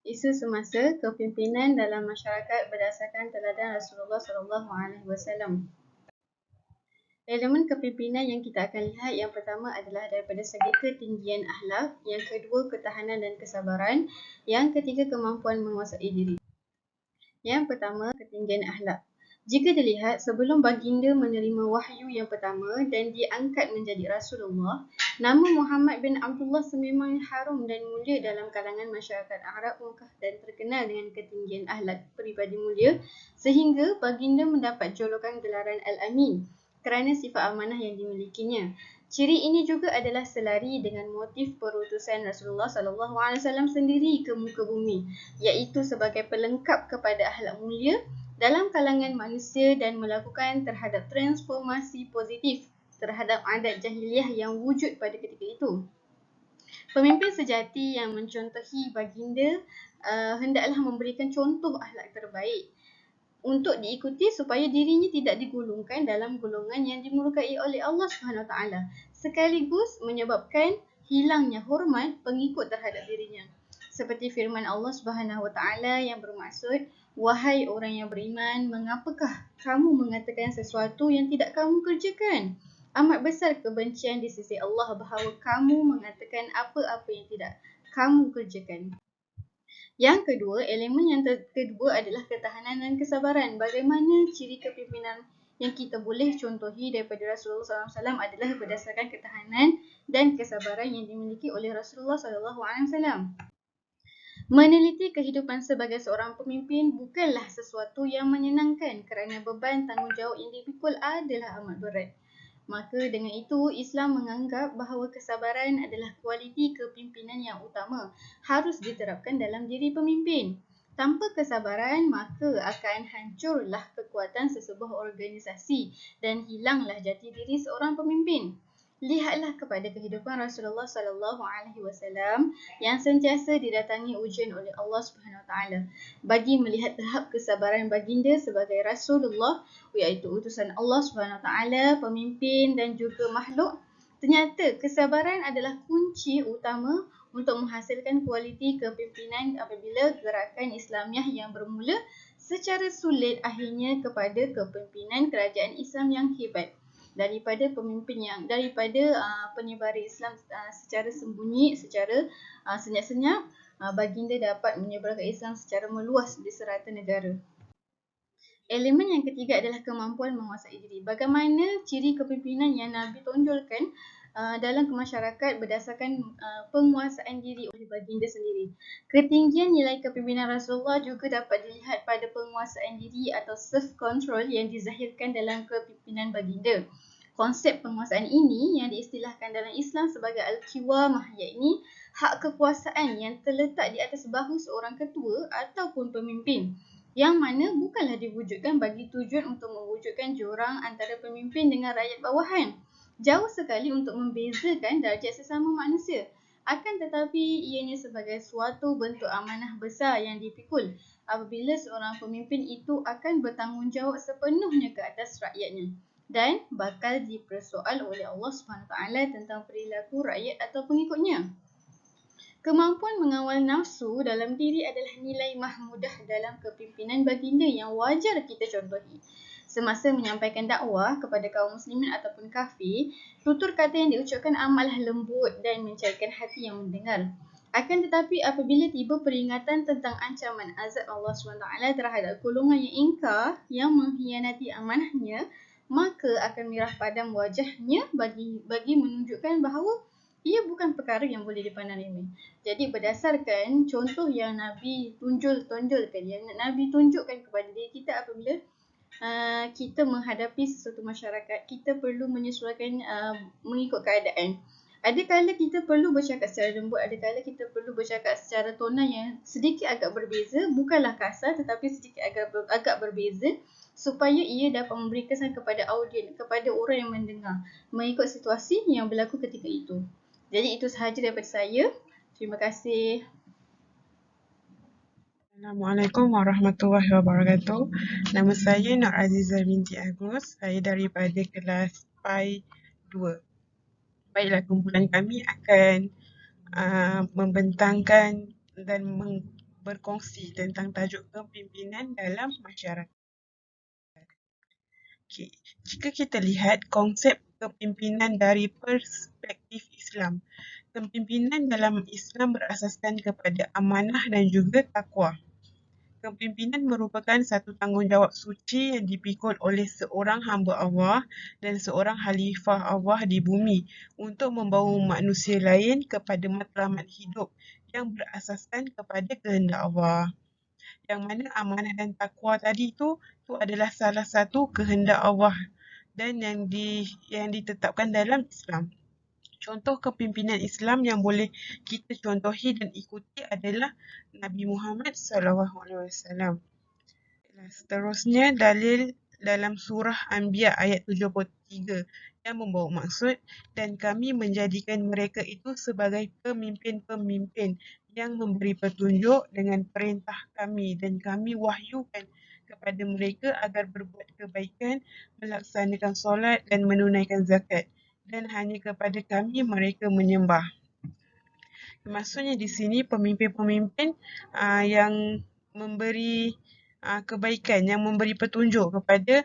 Isu semasa kepimpinan dalam masyarakat berdasarkan teladan Rasulullah SAW. Elemen kepimpinan yang kita akan lihat yang pertama adalah daripada segi ketinggian akhlak, yang kedua ketahanan dan kesabaran, yang ketiga kemampuan menguasai diri. Yang pertama, ketinggian akhlak. Jika dilihat, sebelum baginda menerima wahyu yang pertama dan diangkat menjadi Rasulullah, nama Muhammad bin Abdullah sememangnya harum dan mulia dalam kalangan masyarakat Arab Mekah dan terkenal dengan ketinggian akhlak peribadi mulia sehingga baginda mendapat julukan gelaran Al-Amin kerana sifat amanah yang dimilikinya. Ciri ini juga adalah selari dengan motif perutusan Rasulullah SAW sendiri ke muka bumi, iaitu sebagai pelengkap kepada akhlak mulia dalam kalangan manusia dan melakukan terhadap transformasi positif terhadap adat jahiliah yang wujud pada ketika itu. Pemimpin sejati yang mencontohi baginda hendaklah memberikan contoh akhlak terbaik untuk diikuti supaya dirinya tidak digolongkan dalam golongan yang dimurkai oleh Allah SWT, sekaligus menyebabkan hilangnya hormat pengikut terhadap dirinya. Seperti firman Allah SWT yang bermaksud, wahai orang yang beriman, mengapakah kamu mengatakan sesuatu yang tidak kamu kerjakan? Amat besar kebencian di sisi Allah bahawa kamu mengatakan apa-apa yang tidak kamu kerjakan. Yang kedua, elemen yang kedua adalah ketahanan dan kesabaran. Bagaimana ciri kepimpinan yang kita boleh contohi daripada Rasulullah SAW adalah berdasarkan ketahanan dan kesabaran yang dimiliki oleh Rasulullah SAW. Meneliti kehidupan sebagai seorang pemimpin bukanlah sesuatu yang menyenangkan kerana beban tanggungjawab yang dipikul adalah amat berat. Maka dengan itu, Islam menganggap bahawa kesabaran adalah kualiti kepimpinan yang utama, harus diterapkan dalam diri pemimpin. Tanpa kesabaran, maka akan hancurlah kekuatan sesebuah organisasi dan hilanglah jati diri seorang pemimpin. Lihatlah kepada kehidupan Rasulullah SAW yang sentiasa didatangi ujian oleh Allah SWT. Bagi melihat tahap kesabaran baginda sebagai Rasulullah, iaitu utusan Allah SWT, pemimpin dan juga makhluk, ternyata kesabaran adalah kunci utama untuk menghasilkan kualiti kepimpinan apabila gerakan Islamiah yang bermula secara sulit akhirnya kepada kepimpinan kerajaan Islam yang hebat. Daripada penyebar Islam secara sembunyi, secara senyap-senyap, baginda dapat menyebarkan Islam secara meluas di serata negara. Elemen yang ketiga adalah kemampuan menguasai diri. Bagaimana ciri kepimpinan yang Nabi tonjolkan dalam masyarakat berdasarkan penguasaan diri oleh baginda sendiri. Ketinggian nilai kepimpinan Rasulullah juga dapat dilihat pada penguasaan diri atau self-control yang dizahirkan dalam kepimpinan baginda. Konsep penguasaan ini yang diistilahkan dalam Islam sebagai Al-Qiwamah, iaitu hak kekuasaan yang terletak di atas bahu seorang ketua ataupun pemimpin, yang mana bukanlah diwujudkan bagi tujuan untuk mewujudkan jurang antara pemimpin dengan rakyat bawahan. Jauh sekali untuk membezakan darjat sesama manusia. Akan tetapi ianya sebagai suatu bentuk amanah besar yang dipikul apabila seorang pemimpin itu akan bertanggungjawab sepenuhnya ke atas rakyatnya dan bakal dipersoal oleh Allah SWT tentang perilaku rakyat atau pengikutnya. Kemampuan mengawal nafsu dalam diri adalah nilai mahmudah dalam kepimpinan baginda yang wajar kita contohi. Semasa menyampaikan dakwah kepada kaum muslimin ataupun kafir, tutur kata yang diucapkan amatlah lembut dan mencairkan hati yang mendengar. Akan tetapi apabila tiba peringatan tentang ancaman azab Allah SWT terhadap golongan yang ingkar, yang mengkhianati amanahnya, maka akan merah padam wajahnya bagi menunjukkan bahawa ia bukan perkara yang boleh dipandang remeh. Jadi berdasarkan contoh yang Nabi tonjolkan, yang Nabi tunjukkan kepada diri kita apabila kita menghadapi sesuatu masyarakat, kita perlu menyesuaikan mengikut keadaan. Ada kala kita perlu bercakap secara lembut, ada kala kita perlu bercakap secara tona yang sedikit agak berbeza, bukanlah kasar tetapi sedikit agak berbeza, supaya ia dapat memberi kesan kepada audien, kepada orang yang mendengar, mengikut situasi yang berlaku ketika itu. Jadi itu sahaja daripada saya. Terima kasih. Assalamualaikum warahmatullahi wabarakatuh. Nama saya Nur Azizah binti Agus. Saya daripada kelas PAI 2. Baiklah, kumpulan kami akan membentangkan dan berkongsi tentang tajuk kepimpinan dalam masyarakat. Okay. Jika kita lihat konsep kepimpinan dari perspektif Islam, kepimpinan dalam Islam berasaskan kepada amanah dan juga takwa. Kepimpinan merupakan satu tanggungjawab suci yang dipikul oleh seorang hamba Allah dan seorang khalifah Allah di bumi untuk membawa manusia lain kepada matlamat hidup yang berasaskan kepada kehendak Allah. Yang mana amanah dan takwa tadi tu adalah salah satu kehendak Allah dan yang ditetapkan dalam Islam. Contoh kepimpinan Islam yang boleh kita contohi dan ikuti adalah Nabi Muhammad SAW. Seterusnya dalil dalam surah Anbiya ayat 73 yang membawa maksud, dan kami menjadikan mereka itu sebagai pemimpin-pemimpin yang memberi petunjuk dengan perintah kami, dan kami wahyukan kepada mereka agar berbuat kebaikan, melaksanakan solat dan menunaikan zakat, dan hanya kepada kami mereka menyembah. Maksudnya di sini pemimpin-pemimpin yang memberi kebaikan, yang memberi petunjuk kepada,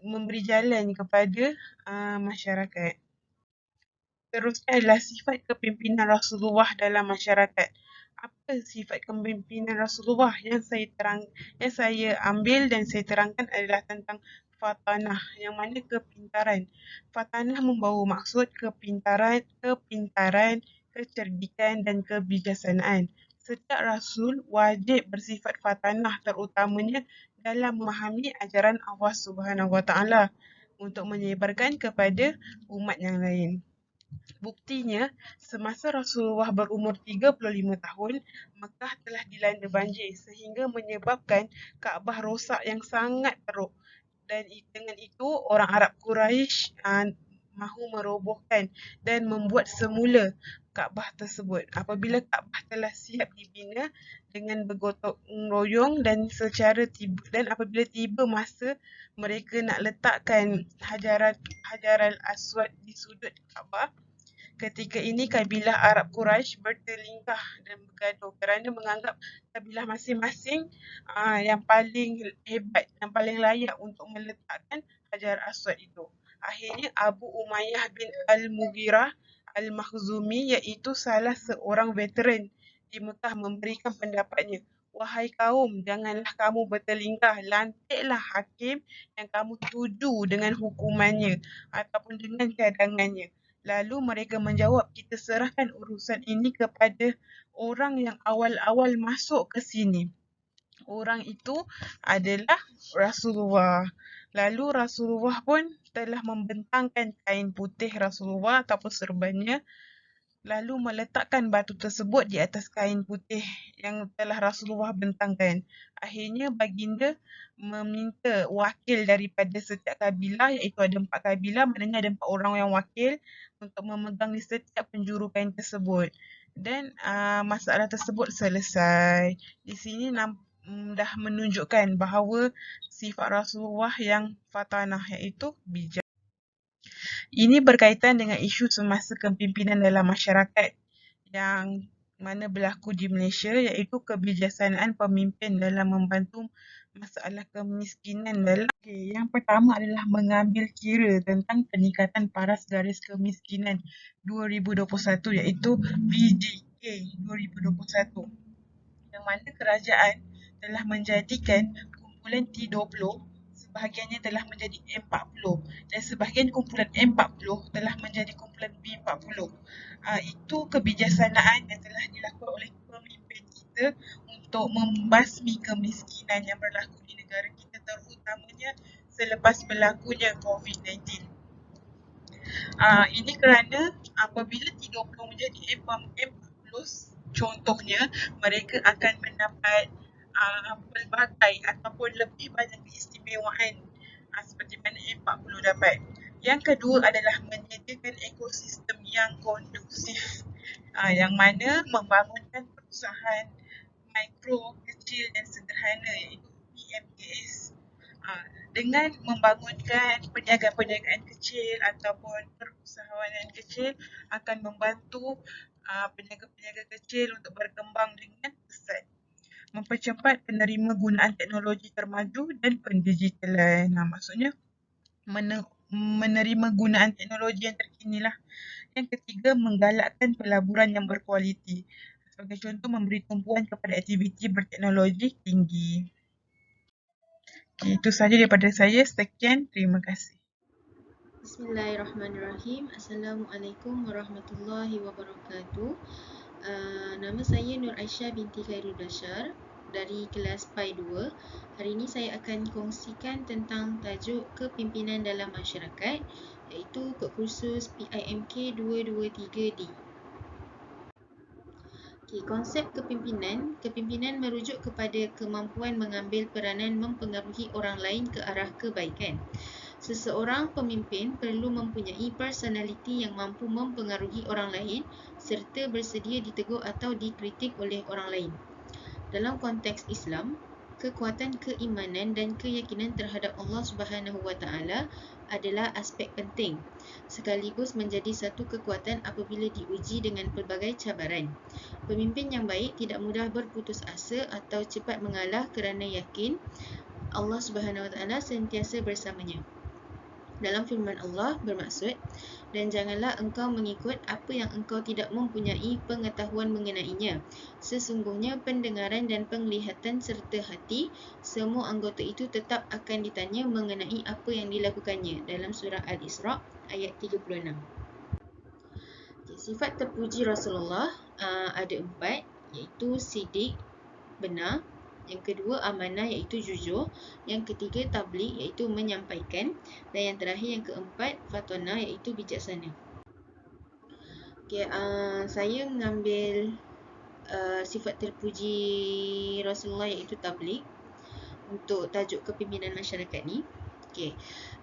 memberi jalan kepada masyarakat. Terusnya adalah sifat kepimpinan Rasulullah dalam masyarakat. Apa sifat kepimpinan Rasulullah yang saya ambil dan saya terangkan adalah tentang fatanah, yang mana kepintaran. Fatanah membawa maksud kepintaran, kecerdikan dan kebijaksanaan. Setiap Rasul wajib bersifat fatanah, terutamanya dalam memahami ajaran Allah SWT untuk menyebarkan kepada umat yang lain. Buktinya, semasa Rasulullah berumur 35 tahun, Mekah telah dilanda banjir sehingga menyebabkan Kaabah rosak yang sangat teruk. Dan dengan itu, orang Arab Quraisy mahu merobohkan dan membuat semula Kaabah tersebut. Apabila Kaabah telah siap dibina dengan bergotong royong dan apabila tiba masa mereka nak letakkan Hajar Aswad di sudut Kaabah, ketika ini kabilah Arab Quraisy bertelingkah dan bergaduh kerana menganggap kabilah masing-masing yang paling hebat, yang paling layak untuk meletakkan Hajar Aswad itu. Akhirnya Abu Umayyah bin Al-Mughirah Al-Makhzumi, iaitu salah seorang veteran di Mekah, memberikan pendapatnya. Wahai kaum, janganlah kamu bertelingkah, lantiklah hakim yang kamu tuju dengan hukumannya ataupun dengan cadangannya. Lalu mereka menjawab, kita serahkan urusan ini kepada orang yang awal-awal masuk ke sini. Orang itu adalah Rasulullah. Lalu Rasulullah pun telah membentangkan kain putih Rasulullah ataupun serbannya, lalu meletakkan batu tersebut di atas kain putih yang telah Rasulullah bentangkan. Akhirnya baginda meminta wakil daripada setiap kabilah, iaitu ada 4 kabilah, maknanya ada 4 orang yang wakil untuk memegang di setiap penjuru kain tersebut. Dan masalah tersebut selesai. Di sini dah menunjukkan bahawa sifat Rasulullah yang fatanah, iaitu bijak. Ini berkaitan dengan isu semasa kepimpinan dalam masyarakat yang mana berlaku di Malaysia, iaitu kebijaksanaan pemimpin dalam membantu masalah kemiskinan dalam. Yang pertama adalah mengambil kira tentang peningkatan paras garis kemiskinan 2021, iaitu PGK 2021. Yang mana kerajaan telah menjadikan kumpulan T20 sebahagiannya telah menjadi M40 dan sebahagian kumpulan M40 telah menjadi kumpulan B40. Itu kebijaksanaan yang telah dilakukan oleh pemimpin kita untuk membasmi kemiskinan yang berlaku di negara kita, terutamanya selepas berlakunya COVID-19. Ini kerana apabila T20 menjadi M40, contohnya mereka akan mendapat pelbagai ataupun lebih banyak keistimewaan seperti mana M40 dapat. Yang kedua adalah menyediakan ekosistem yang kondusif, yang mana membangunkan perusahaan mikro, kecil dan sederhana, iaitu PMKS. Dengan membangunkan perniagaan kecil ataupun perusahaan kecil akan membantu peniaga-peniaga kecil untuk berkembang dengan pesat. mempercepat penerima gunaan teknologi termaju dan pendigitalan. Maksudnya menerima gunaan teknologi yang terkini lah. Yang ketiga, menggalakkan pelaburan yang berkualiti. Sebagai contoh, memberi tumpuan kepada aktiviti berteknologi tinggi. Okay, itu sahaja daripada saya. Sekian, terima kasih. Bismillahirrahmanirrahim. Assalamualaikum warahmatullahi wabarakatuh. Nama saya Nur Aisyah binti Khairul Bashar dari kelas PAI 2. Hari ini saya akan kongsikan tentang tajuk kepimpinan dalam masyarakat, iaitu kod kursus PIMK 223D. Konsep kepimpinan merujuk kepada kemampuan mengambil peranan mempengaruhi orang lain ke arah kebaikan. Seseorang pemimpin perlu mempunyai personaliti yang mampu mempengaruhi orang lain serta bersedia ditegur atau dikritik oleh orang lain. Dalam konteks Islam, kekuatan keimanan dan keyakinan terhadap Allah Subhanahu Wa Taala adalah aspek penting, sekaligus menjadi satu kekuatan apabila diuji dengan pelbagai cabaran. Pemimpin yang baik tidak mudah berputus asa atau cepat mengalah kerana yakin Allah Subhanahu Wa Taala sentiasa bersamanya. Dalam firman Allah bermaksud, dan janganlah engkau mengikut apa yang engkau tidak mempunyai pengetahuan mengenainya. Sesungguhnya pendengaran dan penglihatan serta hati, semua anggota itu tetap akan ditanya mengenai apa yang dilakukannya. Dalam surah Al-Isra ayat 36. Sifat terpuji Rasulullah ada 4, iaitu sidik, benar. Yang kedua, amanah, iaitu jujur. Yang ketiga, tabligh, iaitu menyampaikan. Dan yang terakhir, yang keempat, fatonah, iaitu bijaksana. Saya mengambil sifat terpuji Rasulullah, iaitu tabligh, untuk tajuk kepimpinan masyarakat ni.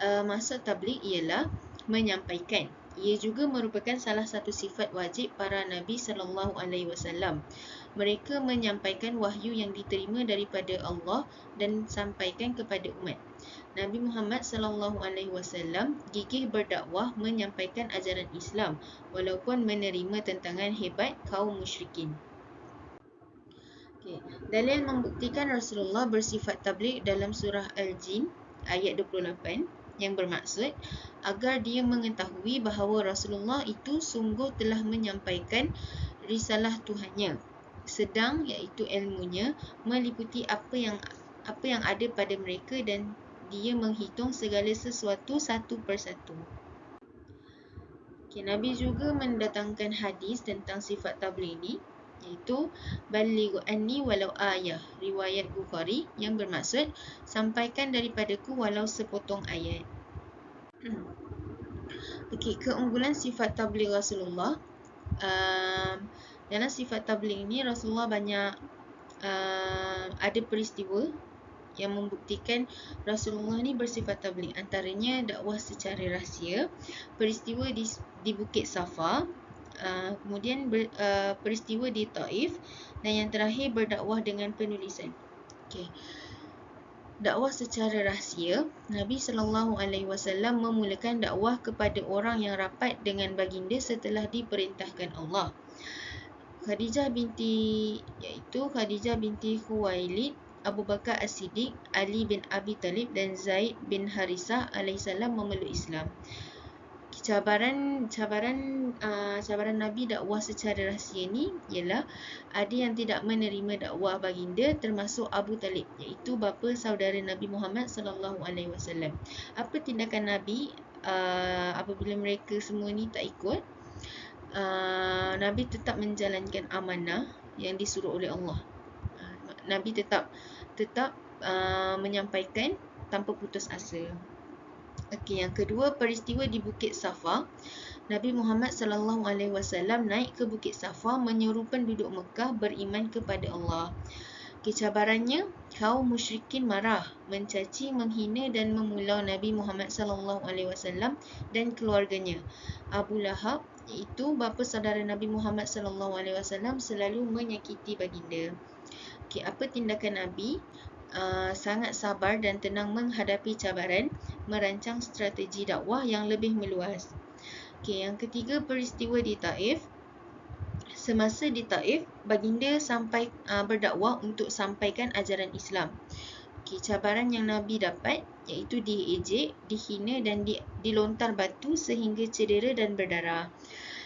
Maksud tabligh ialah menyampaikan. Ia juga merupakan salah satu sifat wajib para Nabi SAW. Mereka menyampaikan wahyu yang diterima daripada Allah dan sampaikan kepada umat. Nabi Muhammad SAW gigih berdakwah menyampaikan ajaran Islam walaupun menerima tentangan hebat kaum musyrikin. Dalil membuktikan Rasulullah bersifat tabligh dalam surah Al-Jin ayat 28 yang bermaksud agar dia mengetahui bahawa Rasulullah itu sungguh telah menyampaikan risalah Tuhannya, sedang iaitu ilmunya meliputi apa yang ada pada mereka dan dia menghitung segala sesuatu satu persatu. Nabi juga mendatangkan hadis tentang sifat tabligh ini, iaitu balighu anni walau ayah, riwayat Bukhari, yang bermaksud sampaikan daripadaku walau sepotong ayat. Keunggulan sifat tabligh Rasulullah. Dalam sifat tabligh ini Rasulullah banyak ada peristiwa yang membuktikan Rasulullah ni bersifat tabligh. Antaranya dakwah secara rahsia, peristiwa di Bukit Safa, kemudian peristiwa di Taif, dan yang terakhir berdakwah dengan penulisan. Dakwah secara rahsia, Nabi SAW memulakan dakwah kepada orang yang rapat dengan baginda setelah diperintahkan Allah. Khadijah binti Khuwailid, Abu Bakar As-Siddiq, Ali bin Abi Talib dan Zaid bin Harisah alaihissalam memeluk Islam. Cabaran Nabi dakwah secara rahsia ni ialah ada yang tidak menerima dakwah baginda, termasuk Abu Talib, iaitu bapa saudara Nabi Muhammad SAW. Apa tindakan Nabi apabila mereka semua ni tak ikut? Nabi tetap menjalankan amanah yang disuruh oleh Allah. Nabi tetap menyampaikan tanpa putus asa. Yang kedua, peristiwa di Bukit Safa. Nabi Muhammad SAW naik ke Bukit Safa menyuruh penduduk Mekah beriman kepada Allah. Cabarannya, kaum musyrikin marah, mencaci, menghina dan memulau Nabi Muhammad SAW dan keluarganya. Abu Lahab, iaitu bapa saudara Nabi Muhammad SAW, selalu menyakiti baginda. Apa tindakan Nabi? Sangat sabar dan tenang menghadapi cabaran, merancang strategi dakwah yang lebih meluas. Yang ketiga, peristiwa di Taif. Semasa di Taif, baginda berdakwah untuk sampaikan ajaran Islam. Cabaran yang Nabi dapat iaitu diejek, dihina dan dilontar batu sehingga cedera dan berdarah.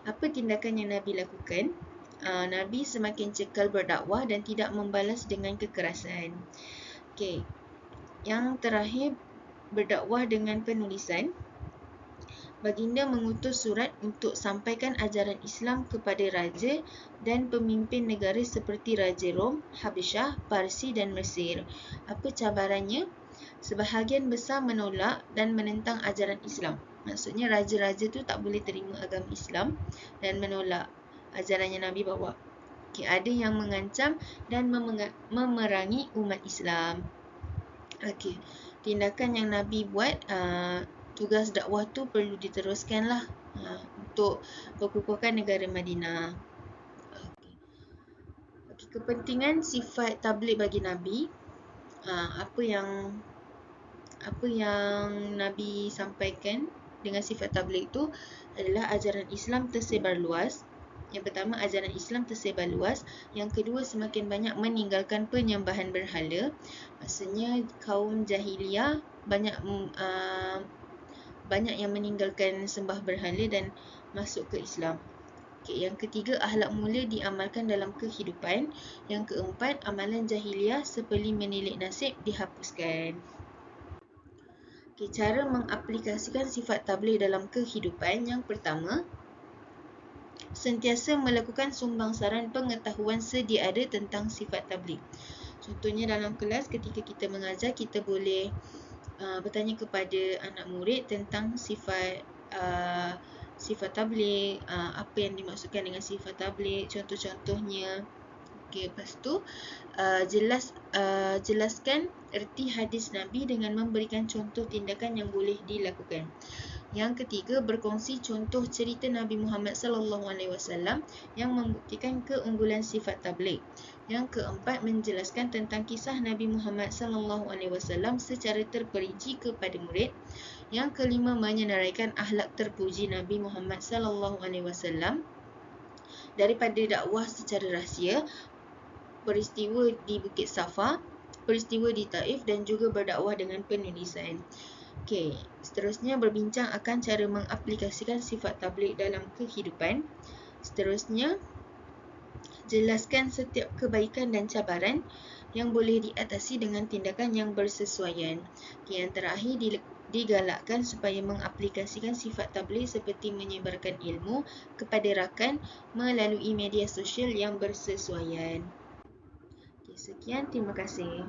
Apa tindakan yang Nabi lakukan? Nabi semakin cekal berdakwah dan tidak membalas dengan kekerasan. Yang terakhir, berdakwah dengan penulisan. Baginda mengutus surat untuk sampaikan ajaran Islam kepada raja dan pemimpin negara seperti Raja Rom, Habasyah, Parsi dan Mesir. Apa cabarannya? Sebahagian besar menolak dan menentang ajaran Islam. Maksudnya raja-raja tu tak boleh terima agama Islam dan menolak ajaran yang Nabi bawa. Ada yang mengancam dan memerangi umat Islam. Tindakan yang Nabi buat, tugas dakwah tu perlu diteruskan lah untuk perkukuhan negara Madinah. Kepentingan sifat tabligh bagi Nabi. Apa yang Nabi sampaikan dengan sifat tabligh itu adalah ajaran Islam tersebar luas. Yang pertama, ajaran Islam tersebar luas. Yang kedua, semakin banyak meninggalkan penyembahan berhala. Maksudnya kaum jahiliyah banyak yang meninggalkan sembah berhala dan masuk ke Islam. Yang ketiga, akhlak mulia diamalkan dalam kehidupan. Yang keempat, amalan jahiliyah seperti menilik nasib dihapuskan. Cara mengaplikasikan sifat tabligh dalam kehidupan. Yang pertama, sentiasa melakukan sumbangsaran pengetahuan sedia ada tentang sifat tabligh. Contohnya dalam kelas ketika kita mengajar, kita boleh bertanya kepada anak murid tentang sifat tabligh, apa yang dimaksudkan dengan sifat tabligh, contoh-contohnya. Lepas tu jelaskan erti hadis Nabi dengan memberikan contoh tindakan yang boleh dilakukan. Yang ketiga, berkongsi contoh cerita Nabi Muhammad SAW yang membuktikan keunggulan sifat tabligh. Yang keempat, menjelaskan tentang kisah Nabi Muhammad SAW secara terperinci kepada murid. Yang kelima, menyenaraikan akhlak terpuji Nabi Muhammad SAW daripada dakwah secara rahsia, peristiwa di Bukit Safa, peristiwa di Taif dan juga berdakwah dengan penulisan. Seterusnya berbincang akan cara mengaplikasikan sifat tabligh dalam kehidupan. Seterusnya, jelaskan setiap kebaikan dan cabaran yang boleh diatasi dengan tindakan yang bersesuaian. Yang terakhir, digalakkan supaya mengaplikasikan sifat tabligh seperti menyebarkan ilmu kepada rakan melalui media sosial yang bersesuaian. Sekian, terima kasih.